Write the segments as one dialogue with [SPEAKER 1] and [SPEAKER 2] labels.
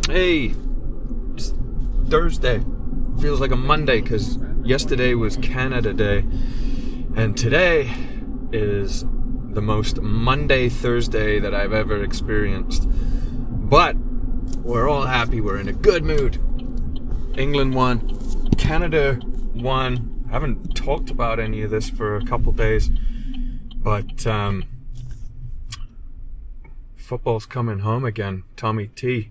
[SPEAKER 1] Hey, it's Thursday. Feels like a Monday because yesterday was Canada Day. And today is the most Monday Thursday that I've ever experienced. But we're all happy. We're in a good mood. England won. Canada won. I haven't talked about any of this for a couple days. But football's coming home again. Tommy T.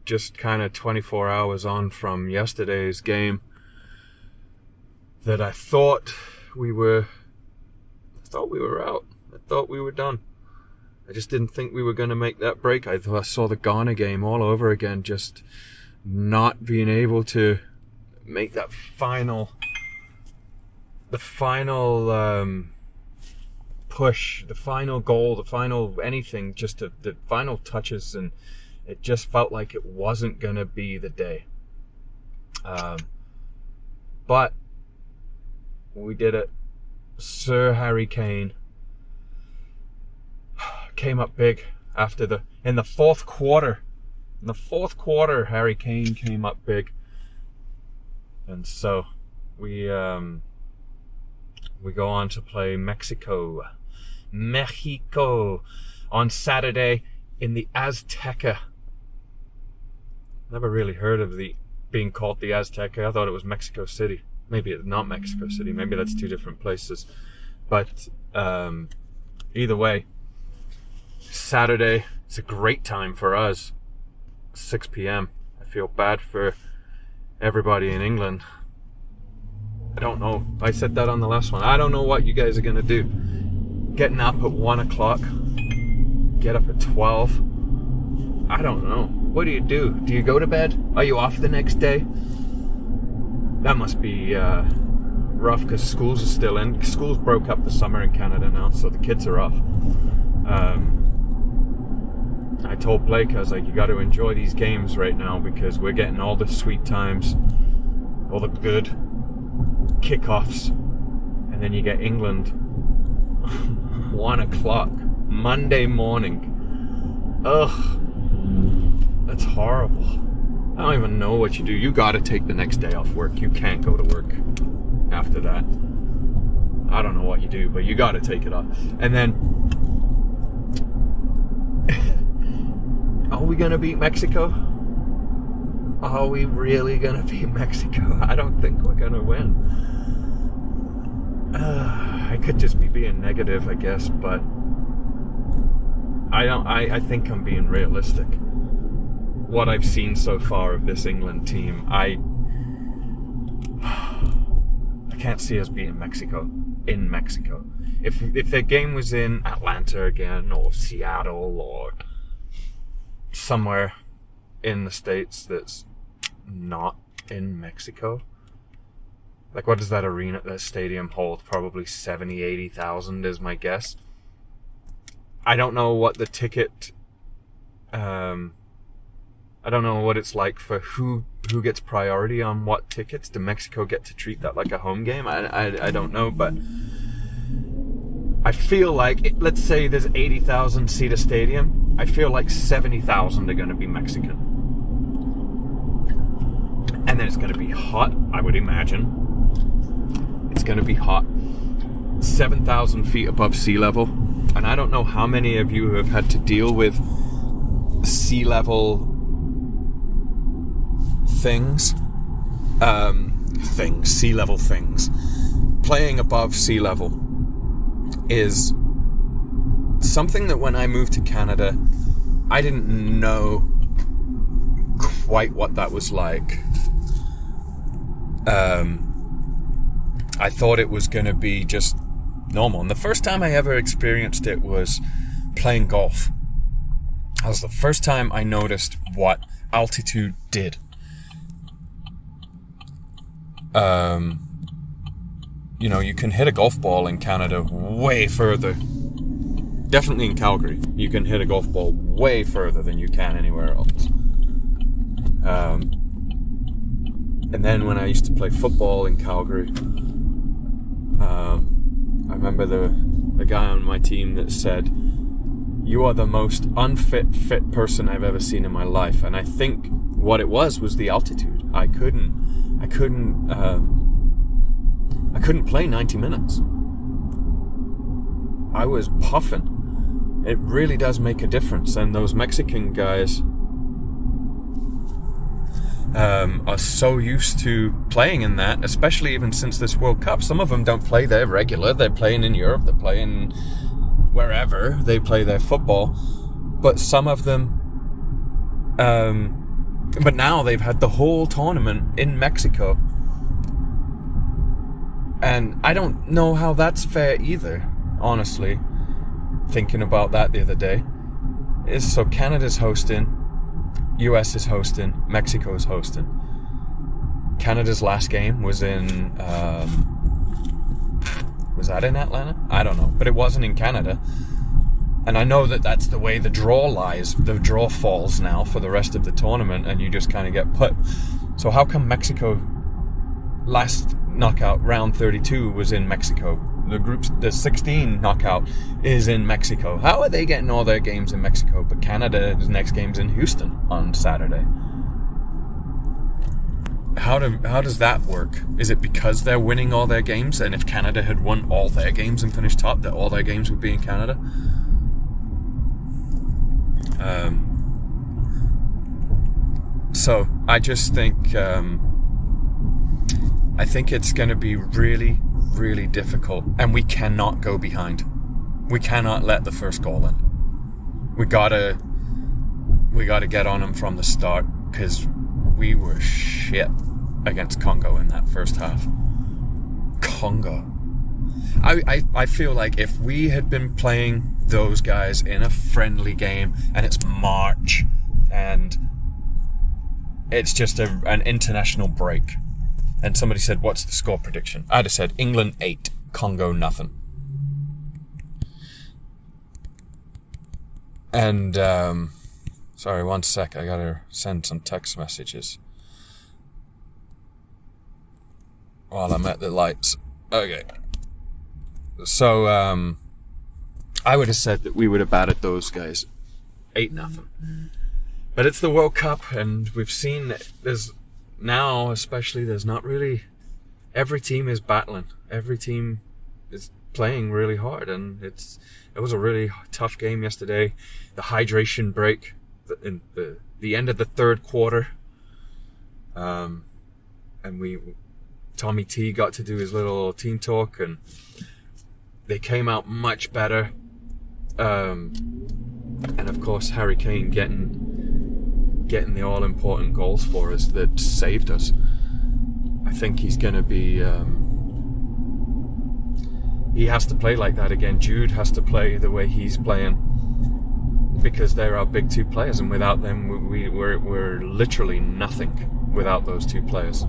[SPEAKER 1] Just kind of 24 hours on from yesterday's game that I thought we were out. I thought we were done. I just didn't think we were going to make that break. I saw the Ghana game all over again, just not being able to make that final push, the final goal, the final anything, just the final touches, and it just felt like it wasn't going to be the day. But we did it. Sir Harry Kane came up big in the fourth quarter. In the fourth quarter, Harry Kane came up big. And so we go on to play Mexico on Saturday in the Azteca. Never really heard of being called the Azteca. I thought it was Mexico City. Maybe it's not Mexico City. Maybe that's two different places. But either way, Saturday, it's a great time for us. 6 p.m. I feel bad for everybody in England. I don't know. I said that on the last one. I don't know what you guys are going to do. Getting up at 1 o'clock. Get up at 12. I don't know. What do you do? Do you go to bed? Are you off the next day? That must be rough because schools are still in. Schools broke up the summer in Canada now, so the kids are off. I told Blake, I was like, you got to enjoy these games right now because we're getting all the sweet times, all the good kickoffs, and then you get England 1 o'clock Monday morning. Ugh, that's horrible. I don't even know what you do. You gotta take the next day off work. You can't go to work after that. I don't know what you do, but you gotta take it off. And then are we gonna beat Mexico? Are we really gonna beat Mexico? I don't think we're gonna win. I could just be being negative, I guess, but I think I'm being realistic. What I've seen so far of this England team, I can't see us beating Mexico in Mexico. If their game was in Atlanta again, or Seattle, or somewhere in the States that's not in Mexico, like what does that stadium hold? Probably 70, 80,000 is my guess. I don't know what the ticket, I don't know what it's like for who gets priority on what tickets. Do Mexico get to treat that like a home game? I don't know, but I feel like, let's say there's 80,000 seat a stadium, I feel like 70,000 are going to be Mexican. And then it's going to be hot, I would imagine. It's going to be hot. 7,000 feet above sea level. And I don't know how many of you have had to deal with sea level sea level things. Playing above sea level is something that when I moved to Canada, I didn't know quite what that was like. I thought it was going to be just normal. And the first time I ever experienced it was playing golf. That was the first time I noticed what altitude did. You can hit a golf ball in Canada way further. Definitely in Calgary, you can hit a golf ball way further than you can anywhere else. And then when I used to play football in Calgary, I remember the guy on my team that said, you are the most fit person I've ever seen in my life. And I think what it was the altitude. I couldn't play 90 minutes. I was puffing. It really does make a difference. And those Mexican guys are so used to playing in that, especially even since this World Cup. Some of them don't play there regular. They're playing in Europe. They're playing wherever they play their football. But some of them... but now they've had the whole tournament in Mexico. And I don't know how that's fair either, honestly. Thinking about that the other day. So Canada's hosting, US is hosting, Mexico is hosting. Canada's last game was in... was that in Atlanta? I don't know, but it wasn't in Canada. And I know that that's the way the draw lies. The draw falls now for the rest of the tournament, and you just kind of get put. So how come Mexico last knockout, round 32, was in Mexico? The 16 knockout is in Mexico. How are they getting all their games in Mexico? But Canada's next game's in Houston on Saturday. How does that work? Is it because they're winning all their games, and if Canada had won all their games and finished top, that all their games would be in Canada? So I just think I think it's going to be really, really difficult, and we cannot go behind. We cannot let the first goal in. We gotta get on them from the start, because we were shit against Congo in that first half. Congo. I feel like if we had been playing those guys in a friendly game, and it's March, and it's just an international break, and somebody said, what's the score prediction? I'd have said England 8, Congo nothing. And, sorry, one sec, I gotta send some text messages while I'm at the lights. Okay. So, I would have said that we would have battered those guys 8-0. But it's the World Cup, and we've seen there's now, especially, there's not really... Every team is battling. Every team is playing really hard, and it was a really tough game yesterday. The hydration break in the end of the third quarter, and Tommy T got to do his little team talk, and they came out much better. And of course, Harry Kane getting the all-important goals for us that saved us. I think he's going to be... he has to play like that again. Jude has to play the way he's playing, because they're our big two players, and without them, we're literally nothing without those two players.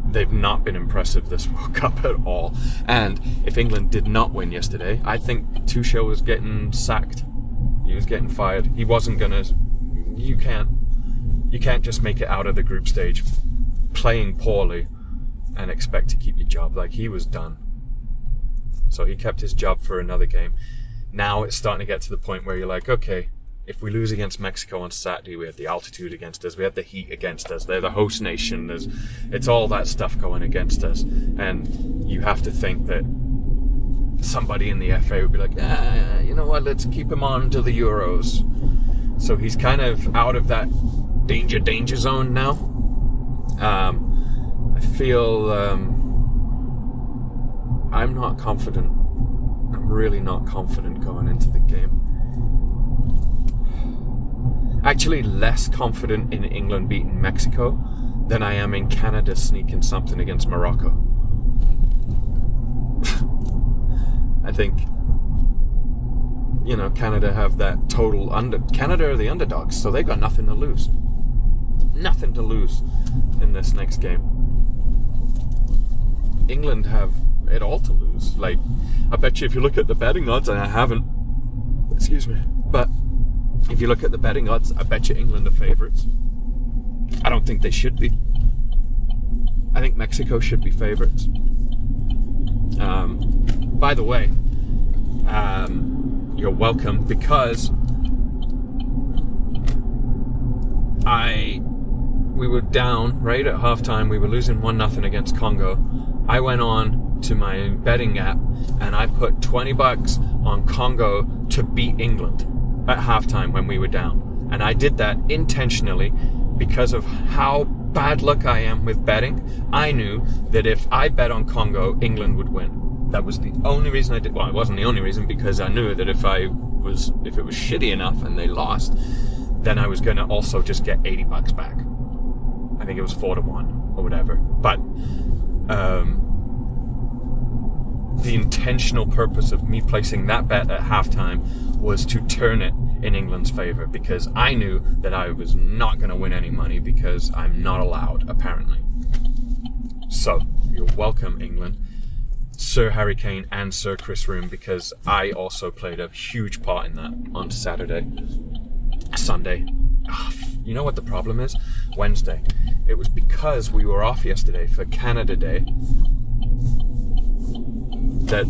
[SPEAKER 1] They've not been impressive this World Cup at all. And if England did not win yesterday, I think Tuchel was getting sacked. He was getting fired. He wasn't gonna... You can't just make it out of the group stage playing poorly and expect to keep your job. Like, he was done. So he kept his job for another game. Now it's starting to get to the point where you're like, okay, if we lose against Mexico on Saturday, we have the altitude against us, we have the heat against us, they're the host nation, it's all that stuff going against us. And you have to think that somebody in the FA would be like, you know what, let's keep him on to the Euros. So he's kind of out of that danger zone now. I feel I'm not confident. I'm really not confident going into the game. Actually less confident in England beating Mexico than I am in Canada sneaking something against Morocco. I think, you know, Canada have that total Canada are the underdogs, so they've got nothing to lose. Nothing to lose in this next game. England have it all to lose. Like, I bet you if you look at the betting odds, and I haven't, excuse me, but if you look at the betting odds, I bet you England are favourites. I don't think they should be. I think Mexico should be favourites. By the way, you're welcome, because we were down right at halftime. We were losing 1-0 against Congo. I went on to my betting app and I put $20 on Congo to beat England at halftime when we were down. And I did that intentionally because of how bad luck I am with betting. I knew that if I bet on Congo, England would win. That was the only reason I did. Well, it wasn't the only reason, because I knew that if it was shitty enough and they lost, then I was going to also just get $80 back. I think it was 4-1 or whatever. But the intentional purpose of me placing that bet at halftime was to turn it in England's favour, because I knew that I was not going to win any money, because I'm not allowed, apparently. So, you're welcome, England. Sir Harry Kane and Sir Chris Froome, because I also played a huge part in that on Sunday. You know what the problem is? Wednesday. It was because we were off yesterday for Canada Day that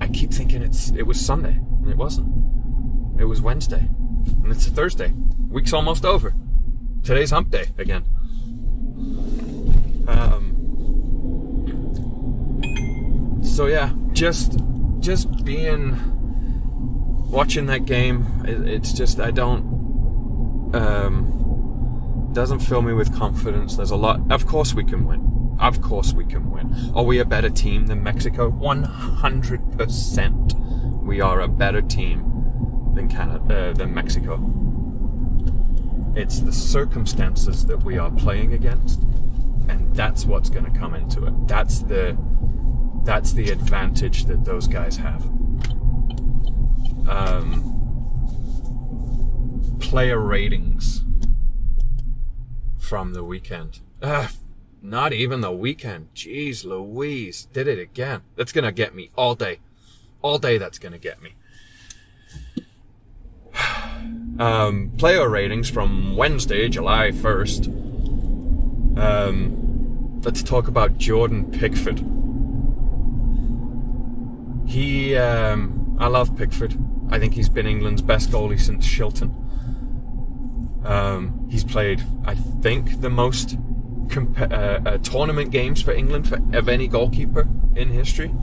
[SPEAKER 1] I keep thinking it was Sunday, and it wasn't. It was Wednesday, and it's a Thursday. Week's almost over. Today's hump day again. So yeah, just watching that game, it's just, I don't, doesn't fill me with confidence. There's a lot. Of course we can win. Of course we can win. Are we a better team than Mexico? 100%. We are a better team than Mexico. It's the circumstances that we are playing against, and that's what's going to come into it. That's the advantage that those guys have. Player ratings from the weekend. Not even the weekend. Jeez Louise. Did it again. That's going to get me all day. All day that's going to get me. Player ratings from Wednesday, July 1st. Let's talk about Jordan Pickford. I love Pickford. I think he's been England's best goalie since Shilton. He's played, I think, the most tournament games for England of any goalkeeper in history.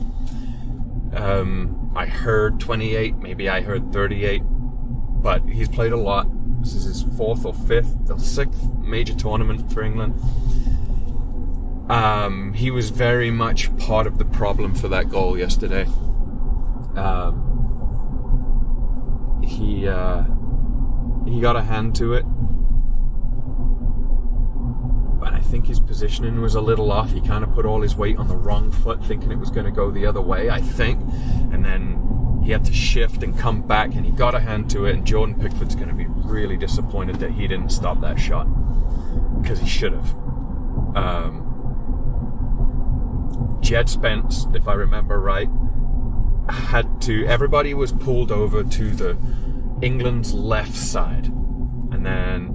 [SPEAKER 1] I heard 28, maybe I heard 38, but he's played a lot. This is his 4th or 5th, the 6th major tournament for England. He was very much part of the problem for that goal yesterday. He got a hand to it, but I think his positioning was a little off. He kind of put all his weight on the wrong foot, thinking it was going to go the other way, I think, and then he had to shift and come back, and he got a hand to it, and Jordan Pickford's going to be really disappointed that he didn't stop that shot, because he should have. Jed Spence, if I remember right, everybody was pulled over to the England's left side, and then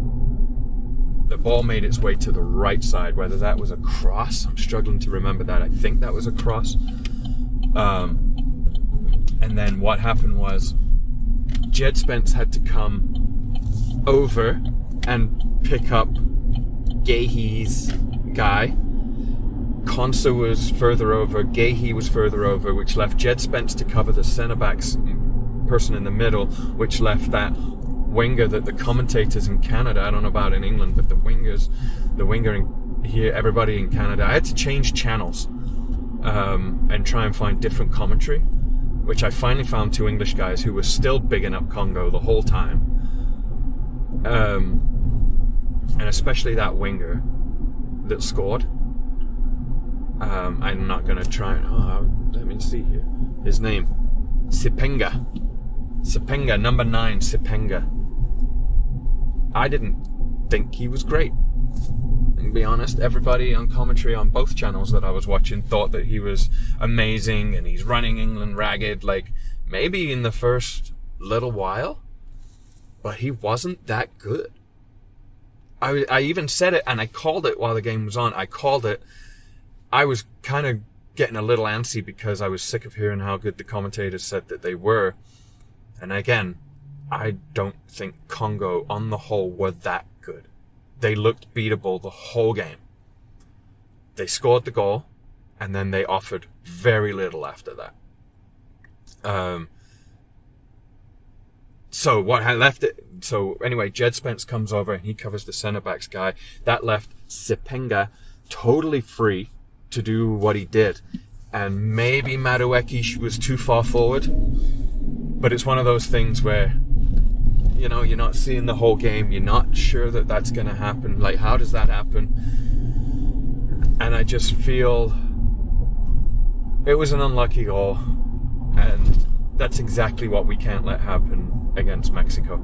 [SPEAKER 1] the ball made its way to the right side. Whether that was a cross, I'm struggling to remember that. I think that was a cross. And then what happened was Jed Spence had to come over and pick up Gahey's guy. Konsa was further over, Gahey was further over, which left Jed Spence to cover the centre-back's person in the middle, which left that winger that the commentators in Canada, I don't know about in England, but the winger in here, everybody in Canada, I had to change channels and try and find different commentary, which I finally found 2 English guys who were still bigging up Congo the whole time. And especially that winger that scored. I'm not going to try. Let me see here. His name, Sipenga, number 9, Sipenga. I didn't think he was great. And to be honest, everybody on commentary on both channels that I was watching thought that he was amazing and he's running England ragged, like maybe in the first little while, but he wasn't that good. I even said it, and I called it while the game was on. I called it. I was kind of getting a little antsy because I was sick of hearing how good the commentators said that they were. And again, I don't think Congo on the whole were that good. They looked beatable the whole game. They scored the goal, and then they offered very little after that. So what had left it? So anyway, Jed Spence comes over and he covers the centre backs guy. That left Sipenga totally free to do what he did. And maybe Madueke was too far forward. But it's one of those things where, you know, you're not seeing the whole game. You're not sure that that's going to happen. Like, how does that happen? And I just feel it was an unlucky goal. And that's exactly what we can't let happen against Mexico.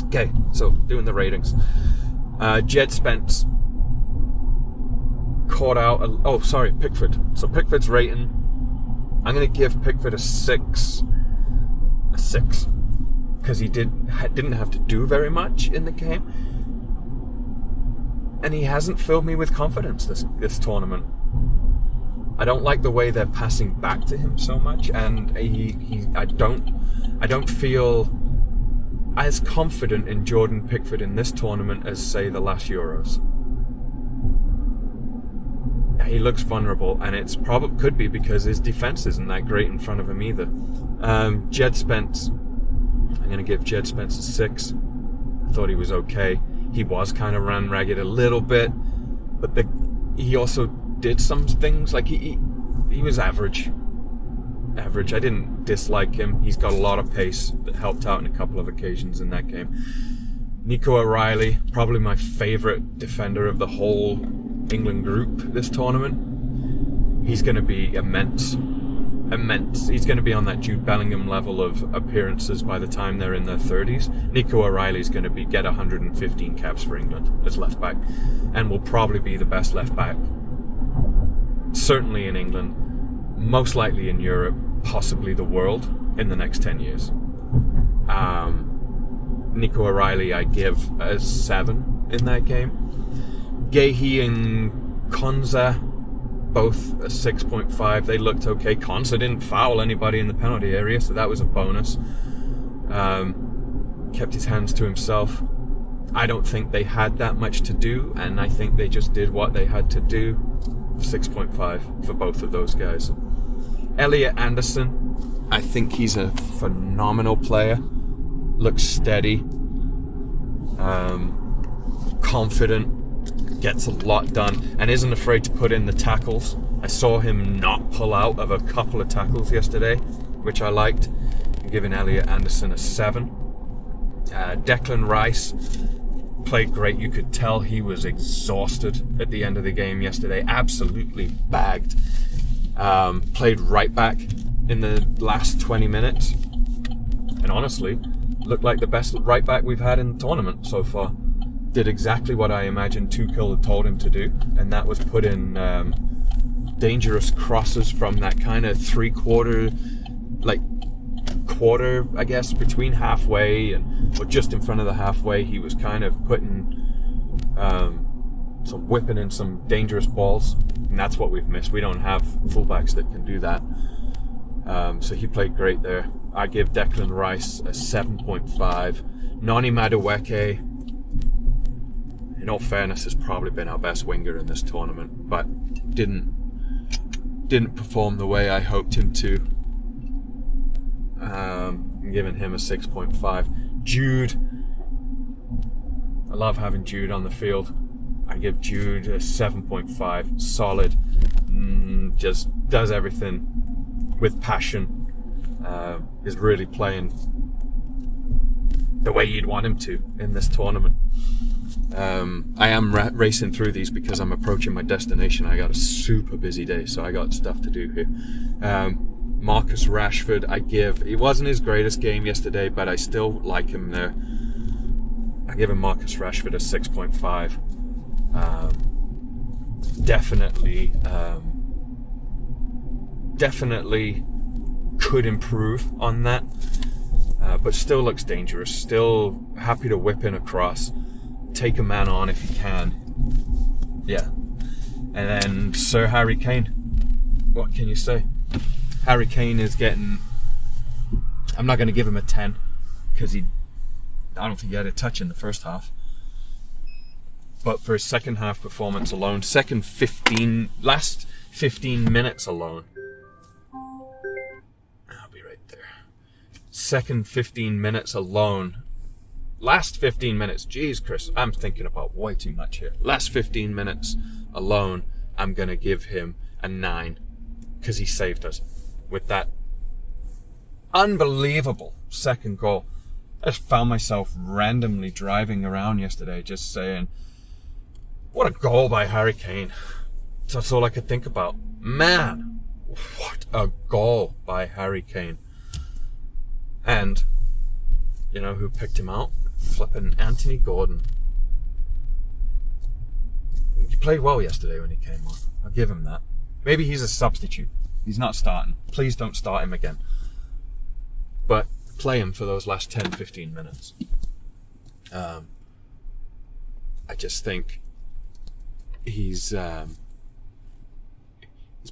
[SPEAKER 1] Okay, so doing the ratings. Jed Spence caught out... Pickford. So Pickford's rating, I'm going to give Pickford a 6. A 6. Because he didn't have to do very much in the game. And he hasn't filled me with confidence this tournament. I don't like the way they're passing back to him so much, and I don't feel as confident in Jordan Pickford in this tournament as, say, the last Euros. He looks vulnerable, and it's could be because his defense isn't that great in front of him either. Jed Spence, I'm going to give Jed Spence a 6. I thought he was okay. He was kind of ran ragged a little bit, but he also did some things, like he was average. I didn't dislike him. He's got a lot of pace that helped out in a couple of occasions in that game. Nico O'Reilly, probably my favourite defender of the whole England group this tournament. He's going to be immense. He's going to be on that Jude Bellingham level of appearances by the time they're in their 30s. Nico O'Reilly's going to get 115 caps for England as left back, and will probably be the best left back. Certainly in England, most likely in Europe, possibly the world in the next 10 years. Nico O'Reilly I give a 7 in that game. Gehi and Konza, both a 6.5. They looked okay. Konza didn't foul anybody in the penalty area, so that was a bonus. Kept his hands to himself. I don't think they had that much to do, and I think they just did what they had to do. 6.5 for both of those guys. Elliot Anderson, I think he's a phenomenal player. Looks steady, confident, gets a lot done, and isn't afraid to put in the tackles. I saw him not pull out of a couple of tackles yesterday, which I liked. I'm giving Elliot Anderson a 7. Declan Rice played great. You could tell he was exhausted at the end of the game yesterday. Absolutely bagged. Played right back in the last 20 minutes. And honestly, looked like the best right back we've had in the tournament so far. Did exactly what I imagined Tuchel had told him to do. And that was put in dangerous crosses from that kind of quarter, I guess, between halfway or just in front of the halfway. He was kind of putting some whipping in some dangerous balls, and that's what we've missed. We don't have fullbacks that can do that. So he played great there. I give Declan Rice a 7.5. Noni Madueke, in all fairness, has probably been our best winger in this tournament, but didn't perform the way I hoped him to. I'm giving him a 6.5. Jude, I love having Jude on the field. I give Jude a 7.5. Solid, just does everything with passion. Is really playing the way you'd want him to in this tournament. I am racing through these because I'm approaching my destination. I got a super busy day, so I got stuff to do here. Marcus Rashford, he wasn't his greatest game yesterday, but I still like him there. I give him Marcus Rashford a 6.5. Definitely could improve on that, but still looks dangerous. Still happy to whip in across, take a man on if he can. Yeah. And then Sir Harry Kane. What can you say? Harry Kane is getting I'm not going to give him a 10 because I don't think he had a touch in the first half. But for his second half performance alone, last 15 minutes alone, I'll be right there. Second 15 minutes alone, last 15 minutes, geez, Chris, I'm thinking about way too much here. Last 15 minutes alone, I'm going to give him a 9 because he saved us with that unbelievable second goal. I just found myself randomly driving around yesterday just saying, what a goal by Harry Kane. That's all I could think about. Man, what a goal by Harry Kane. And, you know who picked him out? Flippin' Anthony Gordon. He played well yesterday when he came on. I'll give him that. Maybe he's a substitute. He's not starting. Please don't start him again. But play him for those last 10, 15 minutes. I just think he's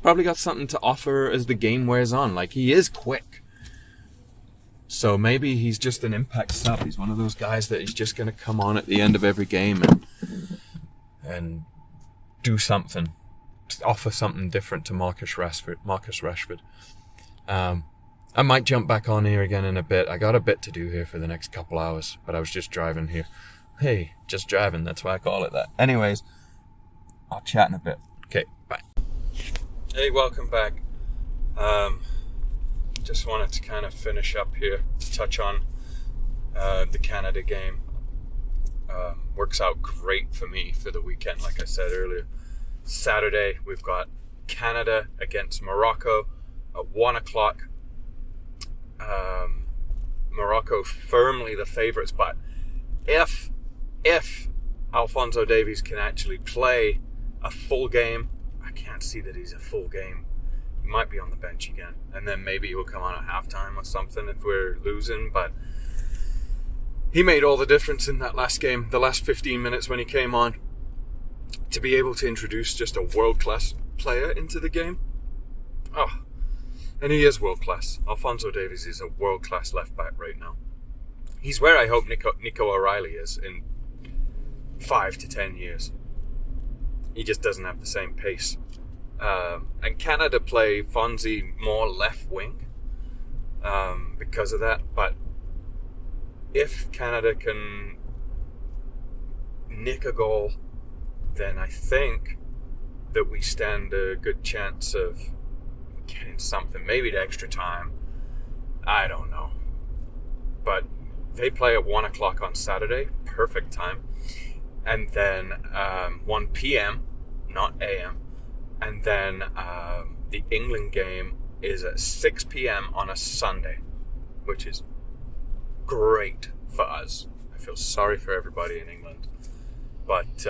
[SPEAKER 1] probably got something to offer as the game wears on. Like, he is quick. So maybe he's just an impact sub. He's one of those guys that he's just going to come on at the end of every game and do something. Offer something different to Marcus Rashford. I might jump back on here again in a bit. I got a bit to do here for the next couple hours, but I was just driving here. Hey, just driving, that's why I call it that. Anyways, I'll chat in a bit. Okay, bye. Hey, welcome back. Just wanted to kind of finish up here, touch on the Canada game. Works out great for me for the weekend, like I said earlier. Saturday, we've got Canada against Morocco at 1 o'clock. Morocco firmly the favourites, but if Alphonso Davies can actually play a full game, I can't see that he's a full game. He might be on the bench again, and then maybe he'll come on at halftime or something if we're losing, but he made all the difference in that last game, the last 15 minutes when he came on, to be able to introduce just a world-class player into the game. Oh, and he is world-class. Alphonso Davies is a world-class left-back right now. He's where I hope Nico O'Reilly is in 5 to 10 years. He just doesn't have the same pace. And Canada play Fonzie more left wing because of that. But if Canada can nick a goal, then I think that we stand a good chance of getting something, maybe to extra time. I don't know. But they play at 1 o'clock on Saturday, perfect time. And then 1 p.m., not a.m. And then the England game is at 6 p.m. on a Sunday, which is great for us. I feel sorry for everybody in England. But,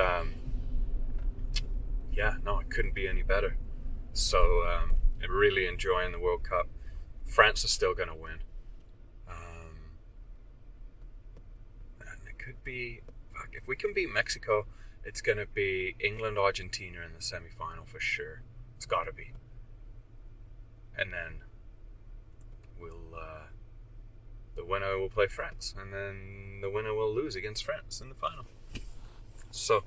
[SPEAKER 1] it couldn't be any better. So, I'm really enjoying the World Cup. France is still going to win. And it could be, if we can beat Mexico, it's going to be England, Argentina in the semi-final for sure. It's got to be. And then the winner will play France, and then the winner will lose against France in the final. So,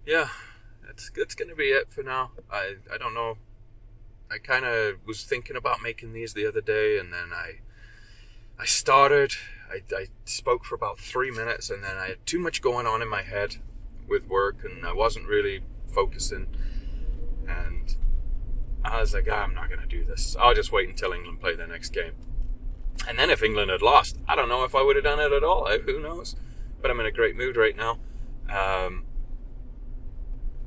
[SPEAKER 1] yeah, it's going to be it for now. I don't know. I kind of was thinking about making these the other day, and then I started. I spoke for about 3 minutes, and then I had too much going on in my head with work, and I wasn't really focusing. And I was like, I'm not going to do this. I'll just wait until England play their next game. And then if England had lost, I don't know if I would have done it at all. Who knows? But I'm in a great mood right now.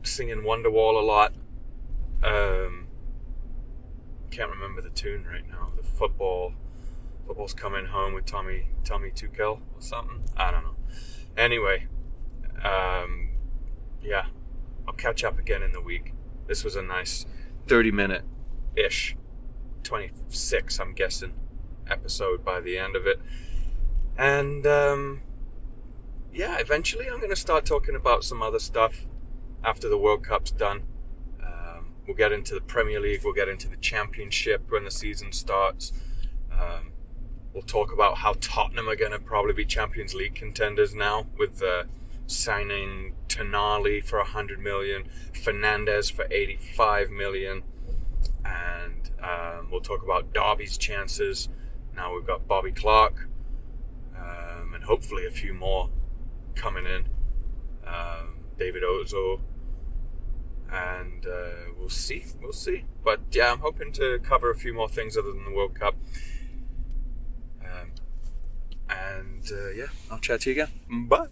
[SPEAKER 1] Singing Wonderwall a lot. Can't remember the tune right now. The football's coming home with Tommy Tuchel or something. I don't know. Anyway, I'll catch up again in the week. This was a nice 30-minute-ish, 26, I'm guessing, episode by the end of it. And eventually I'm going to start talking about some other stuff after the World Cup's done. We'll get into the Premier League, we'll get into the Championship when the season starts. We'll talk about how Tottenham are going to probably be Champions League contenders now with signing Tonali for 100 million, Fernandes for 85 million, and we'll talk about Derby's chances. Now we've got Bobby Clark, and hopefully a few more coming in. David Ozo, and we'll see. But yeah, I'm hoping to cover a few more things other than the World Cup. And yeah, I'll chat to you again. Bye.